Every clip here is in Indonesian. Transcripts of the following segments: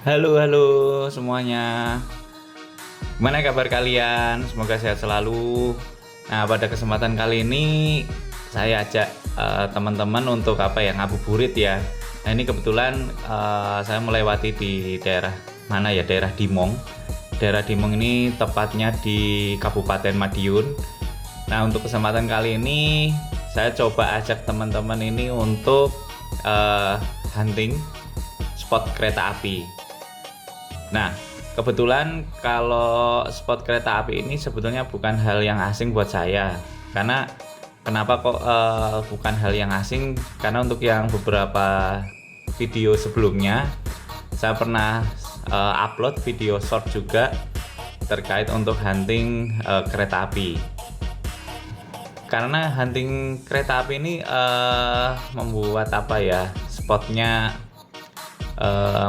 Halo semuanya. Gimana kabar kalian? Semoga sehat selalu. Nah, pada kesempatan kali ini saya ajak teman-teman untuk ngabuburit ya. Nah, ini kebetulan saya melewati di daerah mana ya? Daerah Dimong. Daerah Dimong ini tepatnya di Kabupaten Madiun. Nah, untuk kesempatan kali ini saya coba ajak teman-teman ini untuk hunting spot kereta api. Nah, kebetulan kalau spot kereta api ini sebetulnya bukan hal yang asing buat saya. Karena kenapa kok bukan hal yang asing? Karena untuk yang beberapa video sebelumnya saya pernah upload video short juga terkait untuk hunting kereta api. Karena hunting kereta api ini membuat spotnya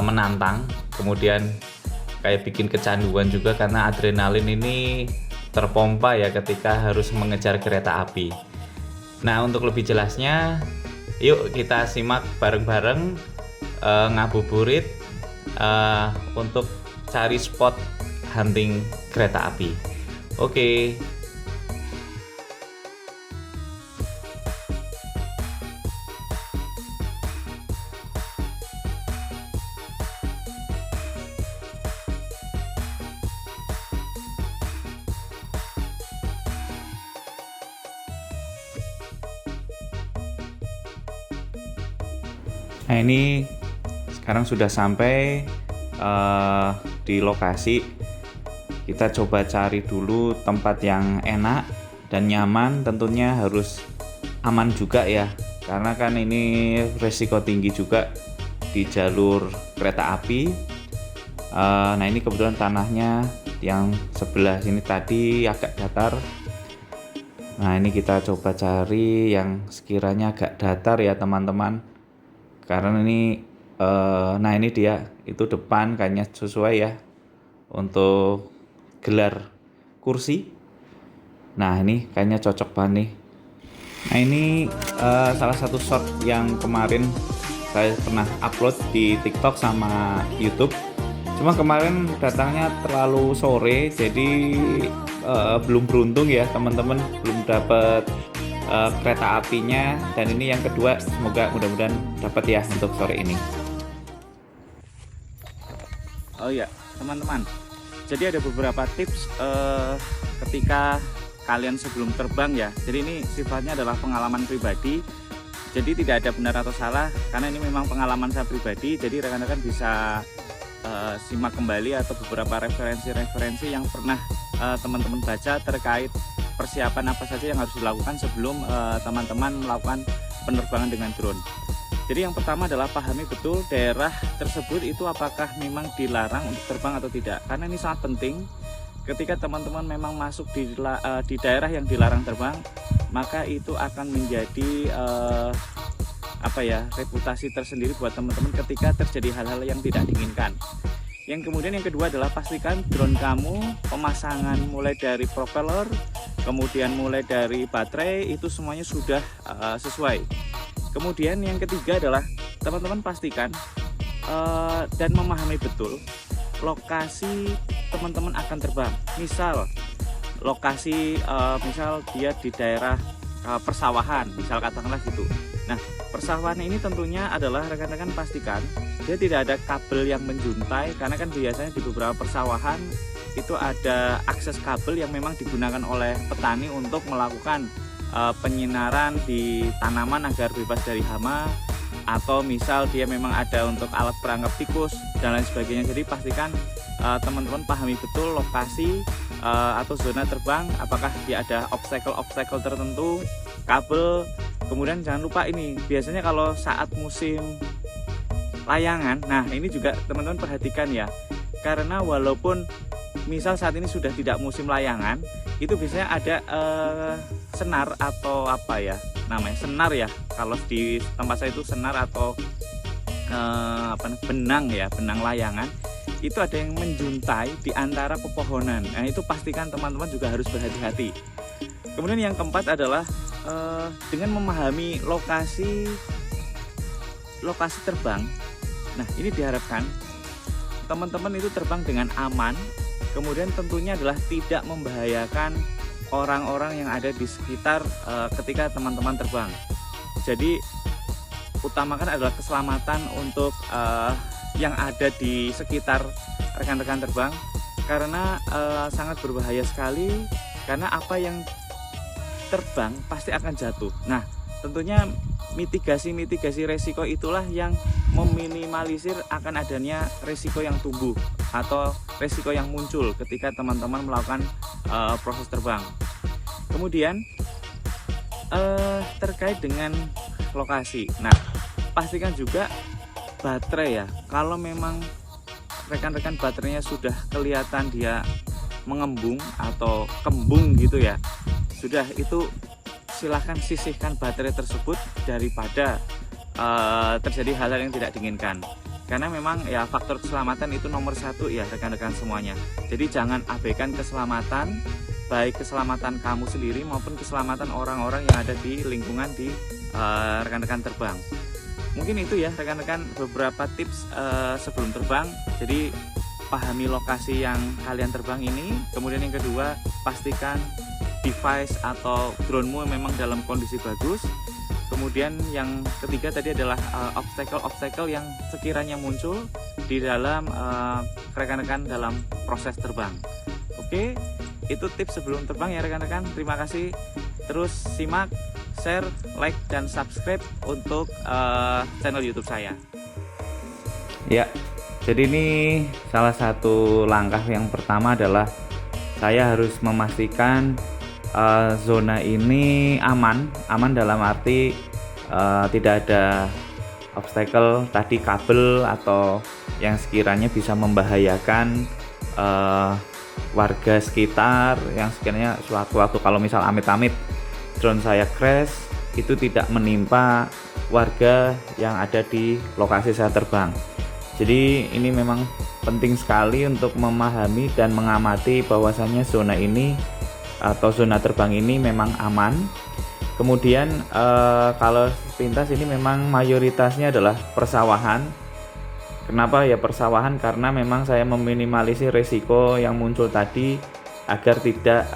menantang, kemudian kayak bikin kecanduan juga karena adrenalin ini terpompa ya ketika harus mengejar kereta api. Nah, untuk lebih jelasnya, yuk kita simak bareng-bareng ngabuburit untuk cari spot hunting kereta api. Oke. Nah, ini sekarang sudah sampai di lokasi. Kita coba cari dulu tempat yang enak dan nyaman, tentunya harus aman juga ya, karena kan ini resiko tinggi juga di jalur kereta api. Nah, ini kebetulan tanahnya yang sebelah sini tadi agak datar. Nah, ini kita coba cari yang sekiranya agak datar ya teman-teman, karena ini nah ini dia, itu depan kayaknya sesuai ya untuk gelar kursi. Nah, ini kayaknya cocok banget nih. Nah, ini salah satu shot yang kemarin saya pernah upload di TikTok sama YouTube. Cuma kemarin datangnya terlalu sore, jadi belum beruntung ya teman-teman, belum dapat kereta apinya. Dan ini yang kedua, semoga mudah-mudahan dapat ya untuk sore ini. Oh iya, teman-teman. Jadi ada beberapa tips ketika kalian sebelum terbang ya. Jadi ini sifatnya adalah pengalaman pribadi. Jadi tidak ada benar atau salah, karena ini memang pengalaman saya pribadi. Jadi rekan-rekan bisa simak kembali atau beberapa referensi-referensi yang pernah teman-teman baca terkait persiapan apa saja yang harus dilakukan sebelum teman-teman melakukan penerbangan dengan drone. Jadi yang pertama adalah pahami betul daerah tersebut itu apakah memang dilarang untuk terbang atau tidak. Karena ini sangat penting. Ketika teman-teman memang masuk di daerah yang dilarang terbang, maka itu akan menjadi reputasi tersendiri buat teman-teman ketika terjadi hal-hal yang tidak diinginkan. Yang kemudian yang kedua adalah pastikan drone kamu, pemasangan mulai dari propeller, kemudian mulai dari baterai, itu semuanya sudah sesuai. Kemudian yang ketiga adalah teman-teman pastikan dan memahami betul lokasi teman-teman akan terbang. Misal lokasi misal dia di daerah persawahan, misal katakanlah gitu. Nah, persawahan ini tentunya adalah rekan-rekan pastikan dia tidak ada kabel yang menjuntai, karena kan biasanya di beberapa persawahan itu ada akses kabel yang memang digunakan oleh petani untuk melakukan penyinaran di tanaman agar bebas dari hama, atau misal dia memang ada untuk alat perangkap tikus dan lain sebagainya. Jadi pastikan teman-teman pahami betul lokasi atau zona terbang, apakah dia ada obstacle tertentu, kabel. Kemudian jangan lupa ini, biasanya kalau saat musim layangan, nah ini juga teman-teman perhatikan ya, karena walaupun misal saat ini sudah tidak musim layangan, itu biasanya ada senar atau senar ya, kalau di tempat saya itu senar atau benang ya, benang layangan itu ada yang menjuntai di antara pepohonan. Nah, itu pastikan teman-teman juga harus berhati-hati. Kemudian yang keempat adalah dengan memahami lokasi terbang. Nah, ini diharapkan teman-teman itu terbang dengan aman, kemudian tentunya adalah tidak membahayakan orang-orang yang ada di sekitar ketika teman-teman terbang. Jadi utamakan adalah keselamatan untuk yang ada di sekitar rekan-rekan terbang, karena sangat berbahaya sekali, karena apa yang terbang pasti akan jatuh. Nah, tentunya mitigasi resiko itulah yang meminimalisir akan adanya resiko yang tumbuh atau resiko yang muncul ketika teman-teman melakukan proses terbang. Kemudian terkait dengan lokasi, nah pastikan juga baterai ya. Kalau memang rekan-rekan baterainya sudah kelihatan dia mengembung atau kembung gitu ya, sudah itu silahkan sisihkan baterai tersebut daripada terjadi hal-hal yang tidak diinginkan, karena memang ya faktor keselamatan itu nomor satu ya rekan-rekan semuanya. Jadi jangan abaikan keselamatan, baik keselamatan kamu sendiri maupun keselamatan orang-orang yang ada di lingkungan di rekan-rekan terbang. Mungkin itu ya rekan-rekan beberapa tips sebelum terbang. Jadi pahami lokasi yang kalian terbang ini. Kemudian yang kedua, pastikan device atau drone-mu memang dalam kondisi bagus. Kemudian yang ketiga tadi adalah obstacle yang sekiranya muncul di dalam rekan-rekan dalam proses terbang. Oke, itu tips sebelum terbang ya rekan-rekan. Terima kasih. Terus simak, share, like, dan subscribe untuk channel YouTube saya. Ya, jadi ini salah satu langkah yang pertama adalah saya harus memastikan zona ini aman dalam arti tidak ada obstacle tadi, kabel atau yang sekiranya bisa membahayakan warga sekitar, yang sekiranya suatu waktu kalau misal amit-amit drone saya crash, itu tidak menimpa warga yang ada di lokasi saya terbang. Jadi ini memang penting sekali untuk memahami dan mengamati bahwasannya zona ini atau zona terbang ini memang aman. Kemudian kalau pintas ini memang mayoritasnya adalah persawahan. Kenapa ya persawahan? Karena memang saya meminimalisir risiko yang muncul tadi agar tidak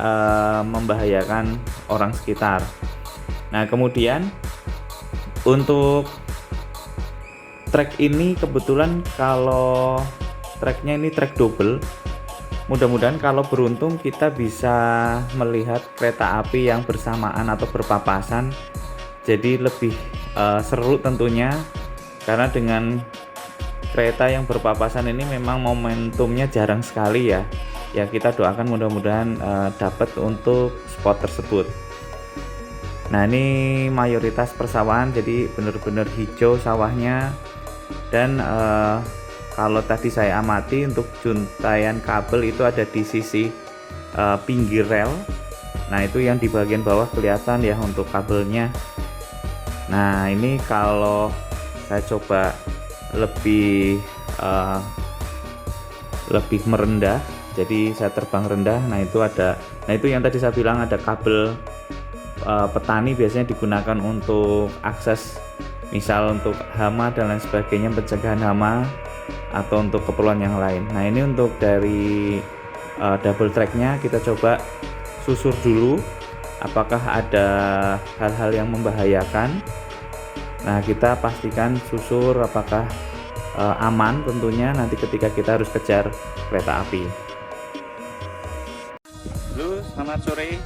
membahayakan orang sekitar. Nah, kemudian untuk trek ini kebetulan kalau treknya ini trek double. Mudah-mudahan kalau beruntung kita bisa melihat kereta api yang bersamaan atau berpapasan, jadi lebih seru tentunya, karena dengan kereta yang berpapasan ini memang momentumnya jarang sekali ya. Ya kita doakan mudah-mudahan dapat untuk spot tersebut. Nah ini mayoritas persawahan, jadi benar-benar hijau sawahnya. Dan kalau tadi saya amati untuk juntaian kabel itu ada di sisi pinggir rel. Nah itu yang di bagian bawah kelihatan ya untuk kabelnya. Nah ini kalau saya coba lebih merendah, jadi saya terbang rendah. Nah itu yang tadi saya bilang ada kabel petani biasanya digunakan untuk akses, misal untuk hama dan lain sebagainya, pencegahan hama atau untuk keperluan yang lain. Nah ini untuk dari double tracknya kita coba susur dulu apakah ada hal-hal yang membahayakan. Nah kita pastikan susur apakah aman tentunya nanti ketika kita harus kejar kereta api. Halo, selamat sore.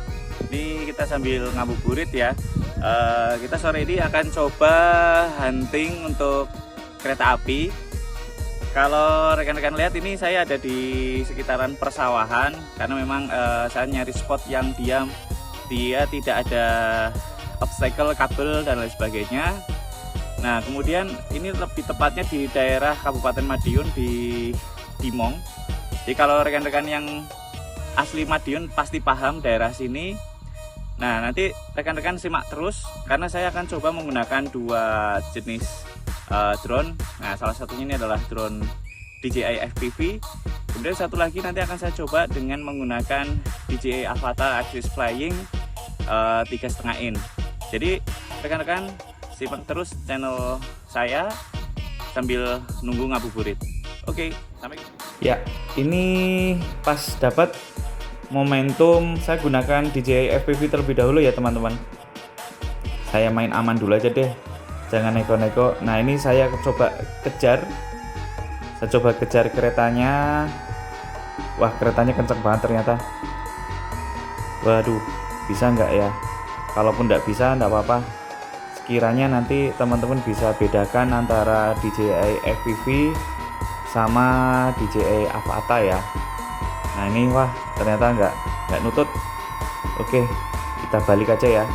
Ini kita sambil ngabuburit ya. Kita sore ini akan coba hunting untuk kereta api. Kalau rekan-rekan lihat ini saya ada di sekitaran persawahan, karena memang saya nyari spot yang dia tidak ada obstacle, kabel dan lain sebagainya. Nah kemudian ini lebih tepatnya di daerah Kabupaten Madiun di Dimong. Jadi kalau rekan-rekan yang asli Madiun pasti paham daerah sini. Nah nanti rekan-rekan simak terus, karena saya akan coba menggunakan dua jenis drone. Nah salah satunya ini adalah drone DJI FPV. Kemudian satu lagi nanti akan saya coba dengan menggunakan DJI Avata Axis Flying 3,5 in. Jadi rekan-rekan simak terus channel saya sambil nunggu ngabuburit. Oke, sampai. Ya, ini pas dapat momentum saya gunakan DJI FPV terlebih dahulu ya teman-teman. Saya main aman dulu aja deh, jangan neko-neko. Nah ini saya coba kejar keretanya. Wah, keretanya kenceng banget ternyata. Waduh, bisa nggak ya? Kalaupun nggak bisa nggak apa-apa, sekiranya nanti teman-teman bisa bedakan antara DJI FPV sama DJI Avata ya. Nah ini wah ternyata nggak nutut. Oke, kita balik aja ya.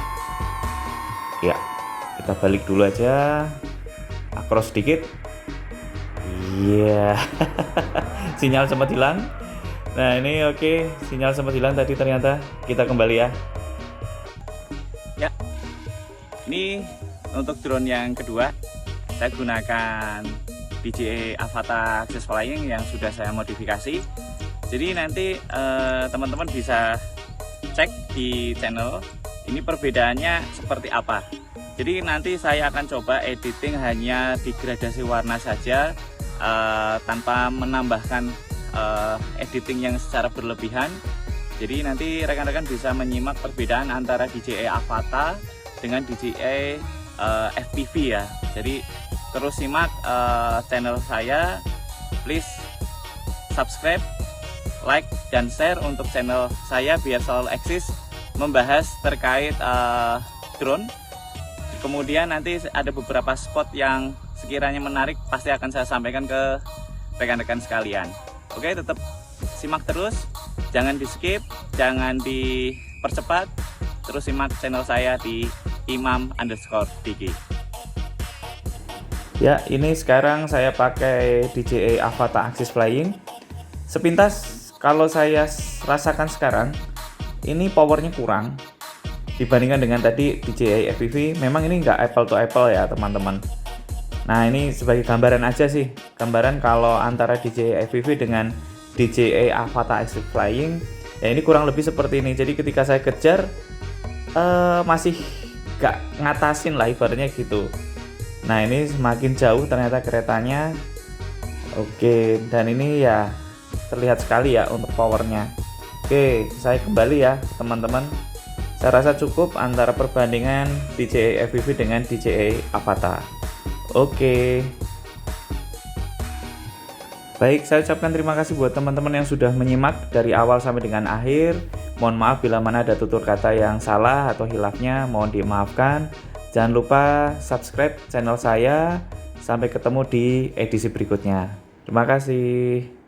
Ya, kita balik dulu aja, across sedikit. Iya, sinyal sempat hilang. Nah ini oke, sinyal sempat hilang tadi ternyata. Kita kembali ya. Ya, ini untuk drone yang kedua, saya gunakan DJI Avata Access Flying yang sudah saya modifikasi. Jadi nanti teman-teman bisa cek di channel ini perbedaannya seperti apa. Jadi nanti saya akan coba editing hanya di gradasi warna saja, tanpa menambahkan editing yang secara berlebihan. Jadi nanti rekan-rekan bisa menyimak perbedaan antara DJI Avata dengan DJI FPV ya. Jadi terus simak channel saya, please subscribe, like, dan share untuk channel saya biar selalu eksis membahas terkait drone. Kemudian nanti ada beberapa spot yang sekiranya menarik pasti akan saya sampaikan ke rekan-rekan sekalian. Oke, tetap simak terus, jangan di skip, jangan dipercepat, terus simak channel saya di imam_dg. Ya, ini sekarang saya pakai DJI Avata Access Flying. Sepintas kalau saya rasakan sekarang, ini powernya kurang dibandingkan dengan tadi DJI FPV. Memang ini nggak apple to apple ya teman-teman. Nah ini sebagai gambaran aja sih, gambaran kalau antara DJI FPV dengan DJI Avata Access Flying, ya ini kurang lebih seperti ini. Jadi ketika saya kejar masih nggak ngatasin lah ibaratnya gitu. Nah ini semakin jauh ternyata keretanya. Oke, dan ini ya terlihat sekali ya untuk powernya. Oke, saya kembali ya teman-teman. Saya rasa cukup antara perbandingan DJI FPV dengan DJI Avata. Oke. Baik, saya ucapkan terima kasih buat teman-teman yang sudah menyimak dari awal sampai dengan akhir. Mohon maaf bila mana ada tutur kata yang salah atau hilafnya, mohon dimaafkan. Jangan lupa subscribe channel saya. Sampai ketemu di edisi berikutnya. Terima kasih.